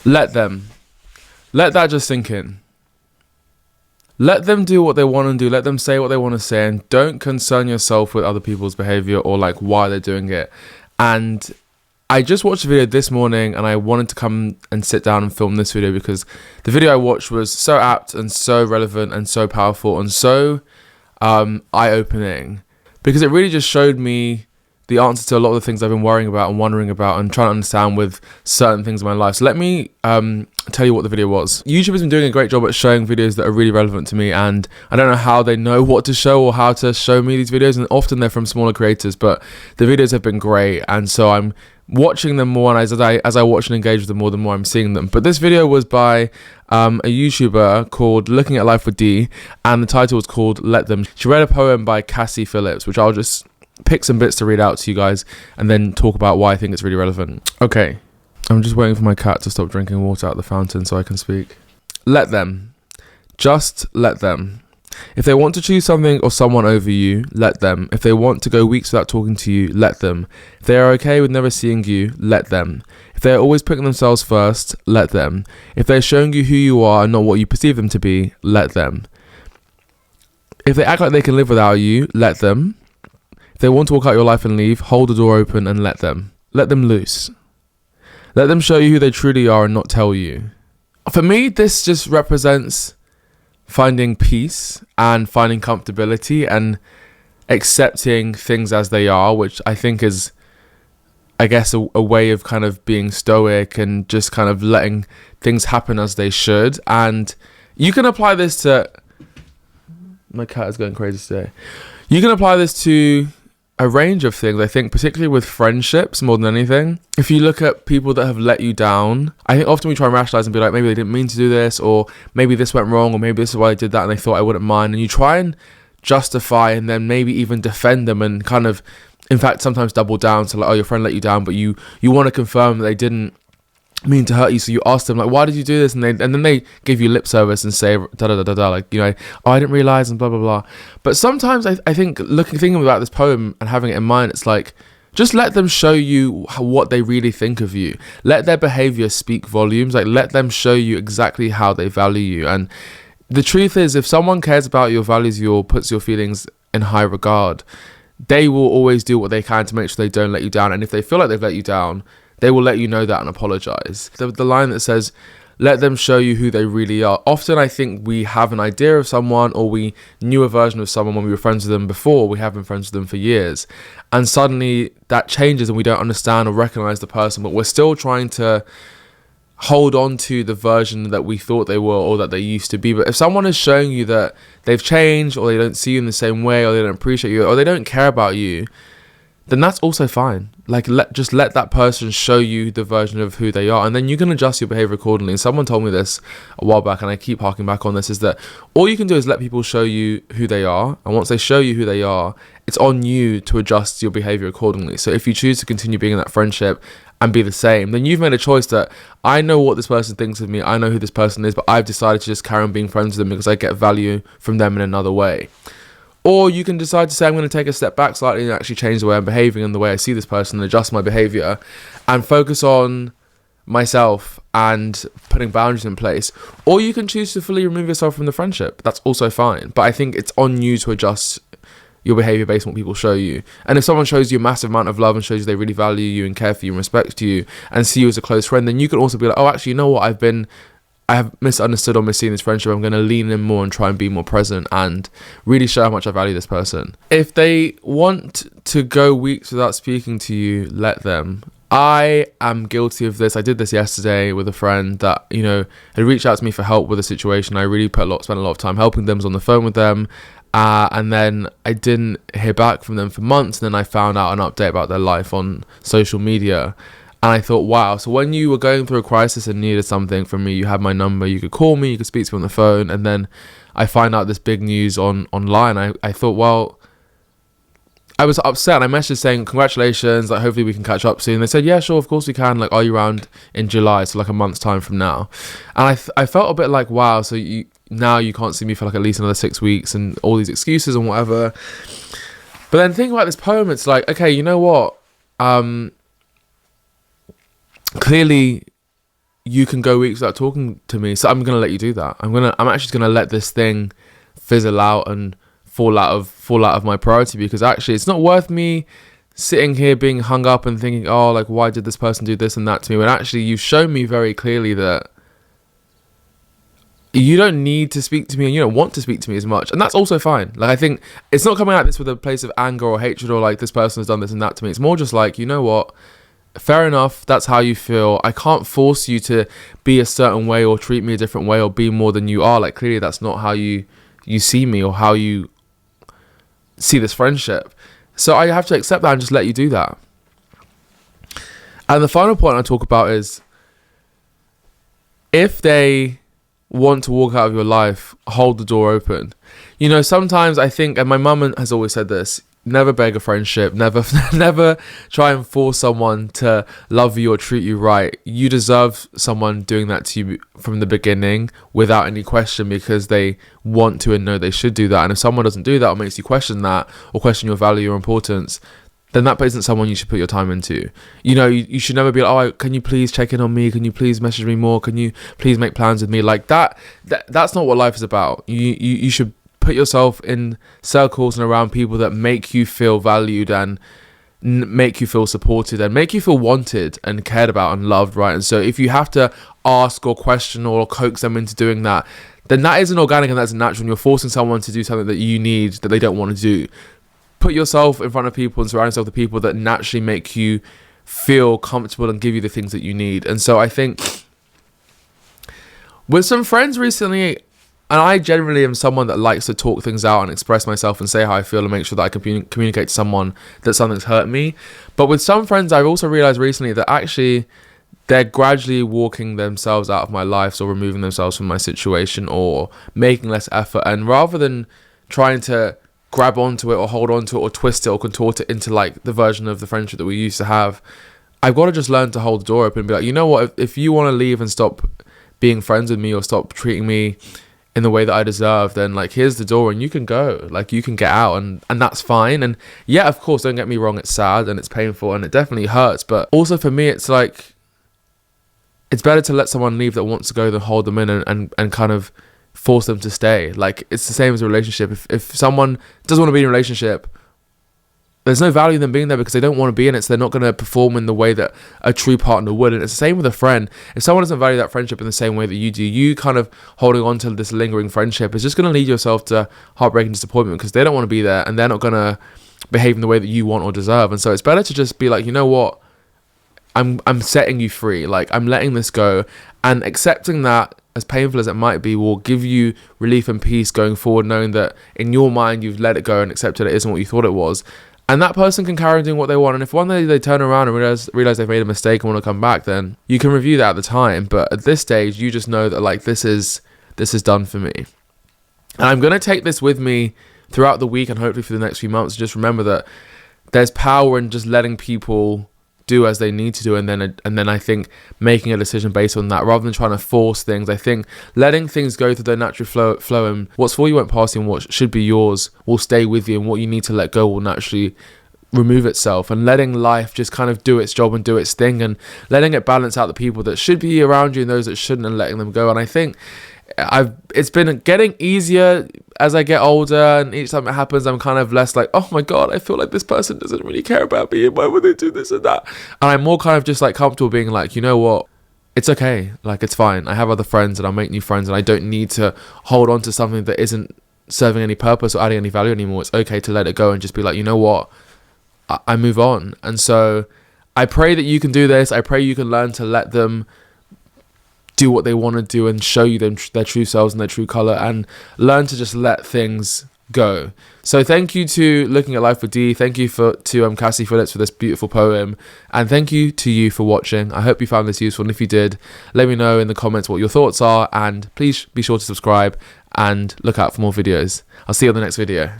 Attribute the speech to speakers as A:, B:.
A: Let them. Let that just sink in. Let them do what they want to do. Let them say what they want to say, and don't concern yourself with other people's behavior or like why they're doing it. And I just watched a video this morning and I wanted to come and sit down and film this video because the video I watched was so apt and so relevant and so powerful and so eye-opening, because it really just showed me the answer to a lot of the things I've been worrying about and wondering about and trying to understand with certain things in my life. So let me tell you what the video was. YouTube has been doing a great job at showing videos that are really relevant to me, and I don't know how they know what to show or how to show me these videos, and often they're from smaller creators, but the videos have been great, and so I'm watching them more, and as I watch and engage with them more, the more I'm seeing them. But this video was by a YouTuber called Looking at Life with D, and the title was called Let Them. She read a poem by Cassie Phillips, which I'll just pick some bits to read out to you guys and then talk about why I think it's really relevant. Okay, I'm just waiting for my cat to stop drinking water out the fountain so I can speak. Let them. Just let them. If they want to choose something or someone over you, let them. If they want to go weeks without talking to you, let them. If they are okay with never seeing you, let them. If they are always putting themselves first, let them. If they're showing you who you are and not what you perceive them to be, let them. If they act like they can live without you, let them. If they want to walk out your life and leave, hold the door open and let them. Let them loose. Let them show you who they truly are and not tell you. For me, this just represents finding peace and finding comfortability and accepting things as they are, which I think is, I guess, a way of kind of being stoic and just kind of letting things happen as they should. And you can apply this to... My cat is going crazy today. You can apply this to a range of things, I think, particularly with friendships more than anything. If you look at people that have let you down, I think often we try and rationalize and be like, maybe they didn't mean to do this, or maybe this went wrong, or maybe this is why they did that and they thought I wouldn't mind. And you try and justify and then maybe even defend them and kind of, in fact, sometimes double down to like, oh, your friend let you down, but you want to confirm that they didn't mean to hurt you, so you ask them like, why did you do this, and then they give you lip service and say da da da da da, like, you know, oh, I didn't realize and blah blah blah. But sometimes I think thinking about this poem and having it in mind, it's like, just let them show you what they really think of you. Let their behavior speak volumes. Like, let them show you exactly how they value you. And the truth is, if someone cares about your values, or puts your feelings in high regard, they will always do what they can to make sure they don't let you down. And if they feel like they've let you down, they will let you know that and apologize. The line that says, let them show you who they really are. Often I think we have an idea of someone, or we knew a version of someone when we were friends with them before. We have been friends with them for years. And suddenly that changes and we don't understand or recognize the person, but we're still trying to hold on to the version that we thought they were or that they used to be. But if someone is showing you that they've changed, or they don't see you in the same way, or they don't appreciate you, or they don't care about you, then that's also fine. Like, just let that person show you the version of who they are, and then you can adjust your behavior accordingly. And someone told me this a while back, and I keep harking back on this, is that all you can do is let people show you who they are, and once they show you who they are, it's on you to adjust your behavior accordingly. So if you choose to continue being in that friendship and be the same, then you've made a choice that, I know what this person thinks of me, I know who this person is, but I've decided to just carry on being friends with them because I get value from them in another way. Or you can decide to say, I'm going to take a step back slightly and actually change the way I'm behaving and the way I see this person, and adjust my behavior and focus on myself and putting boundaries in place. Or you can choose to fully remove yourself from the friendship. That's also fine. But I think it's on you to adjust your behavior based on what people show you. And if someone shows you a massive amount of love and shows you they really value you and care for you and respect you and see you as a close friend, then you can also be like, oh, actually, you know what? I have misunderstood or misseen this friendship. I'm going to lean in more and try and be more present and really show how much I value this person. If they want to go weeks without speaking to you, let them. I am guilty of this. I did this yesterday with a friend that, you know, had reached out to me for help with a situation. I really spent a lot of time helping them. I was on the phone with them. And then I didn't hear back from them for months. And then I found out an update about their life on social media. And I thought, wow, so when you were going through a crisis and needed something from me, you had my number, you could call me, you could speak to me on the phone. And then I find out this big news online. I thought, well, I was upset. I messaged saying, congratulations, like, hopefully we can catch up soon. They said, yeah, sure, of course we can. Like, are you around in July? So like a month's time from now. And I felt a bit like, wow, so now you can't see me for like at least another 6 weeks and all these excuses and whatever. But then thinking about this poem, it's like, okay, you know what? Clearly you can go weeks without talking to me, so I'm gonna let you do that. I'm actually gonna let this thing fizzle out and fall out of my priority, because actually it's not worth me sitting here being hung up and thinking, oh, like, why did this person do this and that to me, when actually you've shown me very clearly that you don't need to speak to me and you don't want to speak to me as much, and that's also fine. Like, I think it's not coming at this with a place of anger or hatred or like this person has done this and that to me. It's more just like, you know what, fair enough, that's how you feel. I can't force you to be a certain way or treat me a different way or be more than you are. Like, clearly that's not how you see me or how you see this friendship. So I have to accept that and just let you do that. And the final point I talk about is, if they want to walk out of your life, hold the door open. You know, sometimes I think, and my mum has always said this, never beg a friendship, never try and force someone to love you or treat you right. You deserve someone doing that to you from the beginning without any question, because they want to and know they should do that. And if someone doesn't do that or makes you question that or question your value or importance, then that isn't someone you should put your time into. You know, you should never be like, oh, can you please check in on me? Can you please message me more? Can you please make plans with me? Like that's not what life is about. You should put yourself in circles and around people that make you feel valued and make you feel supported and make you feel wanted and cared about and loved, right? And so if you have to ask or question or coax them into doing that, then that isn't organic and that's natural, and you're forcing someone to do something that you need that they don't want to do. Put yourself in front of people and surround yourself with people that naturally make you feel comfortable and give you the things that you need. And so I think with some friends recently, and I generally am someone that likes to talk things out and express myself and say how I feel and make sure that I can communicate to someone that something's hurt me. But with some friends, I've also realized recently that actually they're gradually walking themselves out of my life, or removing themselves from my situation, or making less effort. And rather than trying to grab onto it or hold onto it or twist it or contort it into like the version of the friendship that we used to have, I've got to just learn to hold the door open and be like, you know what, if you want to leave and stop being friends with me or stop treating me in the way that I deserve, then like, here's the door and you can go, like you can get out, and that's fine. And yeah, of course, don't get me wrong, it's sad and it's painful and it definitely hurts, but also for me, it's like, it's better to let someone leave that wants to go than hold them in and kind of force them to stay. Like, it's the same as a relationship. If someone doesn't want to be in a relationship, there's no value in them being there because they don't want to be in it, so they're not going to perform in the way that a true partner would. And it's the same with a friend. If someone doesn't value that friendship in the same way that you do, you kind of holding on to this lingering friendship is just going to lead yourself to heartbreak and disappointment, because they don't want to be there and they're not going to behave in the way that you want or deserve. And so it's better to just be like, you know what, I'm setting you free. Like, I'm letting this go, and accepting that, as painful as it might be, will give you relief and peace going forward, knowing that in your mind you've let it go and accepted it isn't what you thought it was. And that person can carry on doing what they want. And if one day they turn around and realize they've made a mistake and want to come back, then you can review that at the time. But at this stage, you just know that like, this is done for me. And I'm going to take this with me throughout the week and hopefully for the next few months. Just remember that there's power in just letting people do as they need to do, and then I think making a decision based on that rather than trying to force things. I think letting things go through their natural flow, and what's for you won't pass you, and what should be yours will stay with you, and what you need to let go will naturally remove itself. And letting life just kind of do its job and do its thing, and letting it balance out the people that should be around you and those that shouldn't, and letting them go. And I think it's been getting easier as I get older, and each time it happens, I'm kind of less like, oh my God, I feel like this person doesn't really care about me, and why would they do this and that? And I'm more kind of just like comfortable being like, you know what, it's okay, like it's fine. I have other friends and I'll make new friends, and I don't need to hold on to something that isn't serving any purpose or adding any value anymore. It's okay to let it go and just be like, you know what, I move on. And so I pray that you can do this. I pray you can learn to let them do what they want to do and show you their true selves and their true color, and learn to just let things go. So thank you to Looking at Life with D. Thank you to Cassie Phillips for this beautiful poem, and thank you to you for watching. I hope you found this useful, and if you did, let me know in the comments what your thoughts are, and please be sure to subscribe and look out for more videos. I'll see you on the next video.